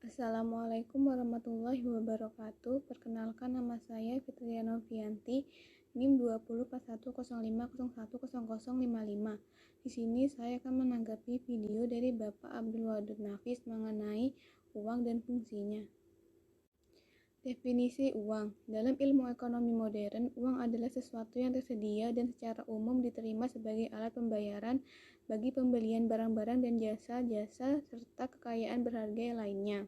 Assalamualaikum warahmatullahi wabarakatuh. Perkenalkan, nama saya Fitria Novianti, NIM 204105010055. Di sini saya akan menanggapi video dari Bapak Abdul Wadud Nafis mengenai uang dan fungsinya. Definisi uang. Dalam ilmu ekonomi modern, uang adalah sesuatu yang tersedia dan secara umum diterima sebagai alat pembayaran bagi pembelian barang-barang dan jasa-jasa serta kekayaan berharga lainnya.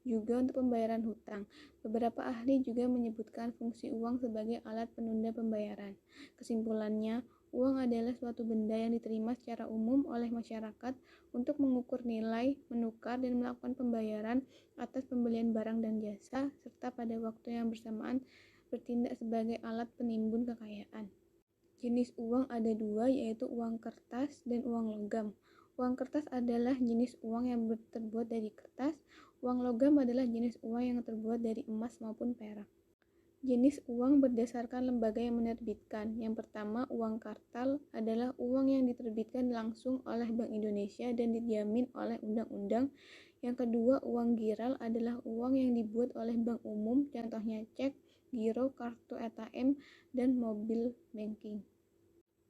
Juga untuk pembayaran hutang. Beberapa ahli juga menyebutkan fungsi uang sebagai alat penunda pembayaran. Kesimpulannya, uang adalah suatu benda yang diterima secara umum oleh masyarakat untuk mengukur nilai, menukar, dan melakukan pembayaran atas pembelian barang dan jasa, serta pada waktu yang bersamaan bertindak sebagai alat penimbun kekayaan. Jenis uang ada dua, yaitu uang kertas dan uang logam. Uang kertas adalah jenis uang yang terbuat dari kertas. Uang logam adalah jenis uang yang terbuat dari emas maupun perak. Jenis uang berdasarkan lembaga yang menerbitkan. Yang pertama, uang kartal adalah uang yang diterbitkan langsung oleh Bank Indonesia dan dijamin oleh undang-undang. Yang kedua, uang giral adalah uang yang dibuat oleh bank umum, contohnya cek, giro, kartu ATM, dan mobil banking.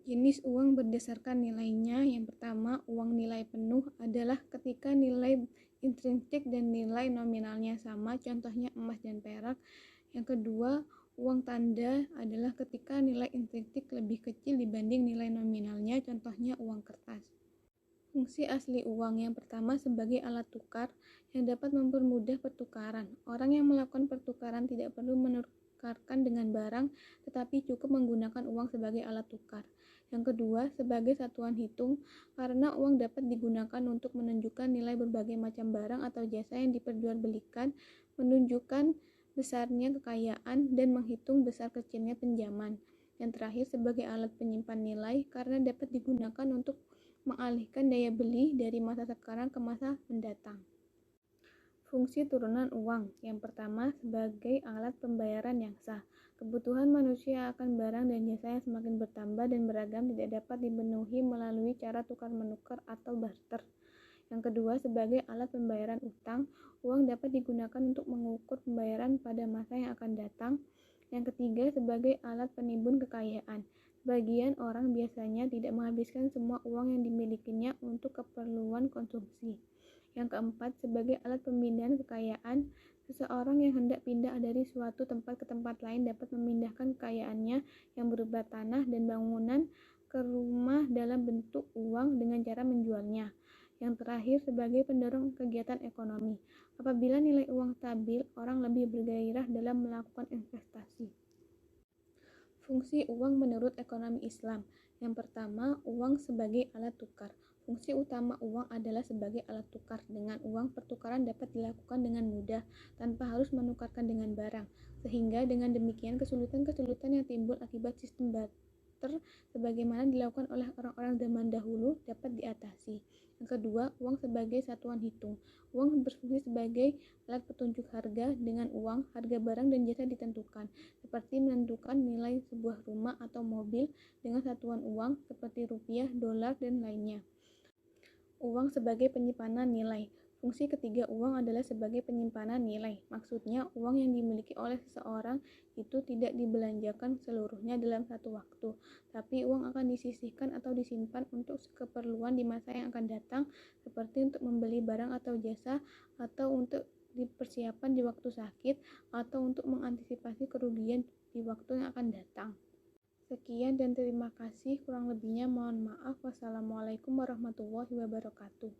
Jenis uang berdasarkan nilainya. Yang pertama, uang nilai penuh adalah ketika nilai intrinsik dan nilai nominalnya sama, contohnya emas dan perak. Yang kedua, uang tanda adalah ketika nilai intrinsik lebih kecil dibanding nilai nominalnya, contohnya uang kertas. Fungsi asli uang. Yang pertama, sebagai alat tukar yang dapat mempermudah pertukaran. Orang yang melakukan pertukaran tidak perlu menukarkan dengan barang, tetapi cukup menggunakan uang sebagai alat tukar. Yang kedua, sebagai satuan hitung, karena uang dapat digunakan untuk menunjukkan nilai berbagai macam barang atau jasa yang diperjualbelikan, menunjukkan besarnya kekayaan, dan menghitung besar kecilnya pinjaman. Yang terakhir, sebagai alat penyimpan nilai, karena dapat digunakan untuk mengalihkan daya beli dari masa sekarang ke masa mendatang. Fungsi turunan uang. Yang pertama, sebagai alat pembayaran yang sah. Kebutuhan manusia akan barang dan jasa yang semakin bertambah dan beragam tidak dapat dipenuhi melalui cara tukar-menukar atau barter. Yang kedua, sebagai alat pembayaran utang, uang dapat digunakan untuk mengukur pembayaran pada masa yang akan datang. Yang ketiga, sebagai alat penimbun kekayaan. Sebagian orang biasanya tidak menghabiskan semua uang yang dimilikinya untuk keperluan konsumsi. Yang keempat, sebagai alat pemindahan kekayaan. Seseorang yang hendak pindah dari suatu tempat ke tempat lain dapat memindahkan kekayaannya yang berupa tanah dan bangunan ke rumah dalam bentuk uang dengan cara menjualnya. Yang terakhir, sebagai pendorong kegiatan ekonomi. Apabila nilai uang stabil, orang lebih bergairah dalam melakukan investasi. Fungsi uang menurut ekonomi Islam. Yang pertama, uang sebagai alat tukar. Fungsi utama uang adalah sebagai alat tukar. Dengan uang, pertukaran dapat dilakukan dengan mudah tanpa harus menukarkan dengan barang, sehingga dengan demikian kesulitan-kesulitan yang timbul akibat sistem barter sebagaimana dilakukan oleh orang-orang zaman dahulu dapat diatasi. Yang kedua, uang sebagai satuan hitung. Uang berfungsi sebagai alat petunjuk harga. Dengan uang, harga barang dan jasa ditentukan, seperti menentukan nilai sebuah rumah atau mobil dengan satuan uang seperti rupiah, dolar, dan lainnya. Uang sebagai penyimpanan nilai. Fungsi ketiga uang adalah sebagai penyimpanan nilai. Maksudnya, uang yang dimiliki oleh seseorang itu tidak dibelanjakan seluruhnya dalam satu waktu, tapi uang akan disisihkan atau disimpan untuk keperluan di masa yang akan datang, seperti untuk membeli barang atau jasa, atau untuk dipersiapkan di waktu sakit, atau untuk mengantisipasi kerugian di waktu yang akan datang. Sekian dan terima kasih. Kurang lebihnya mohon maaf. Wassalamualaikum warahmatullahi wabarakatuh.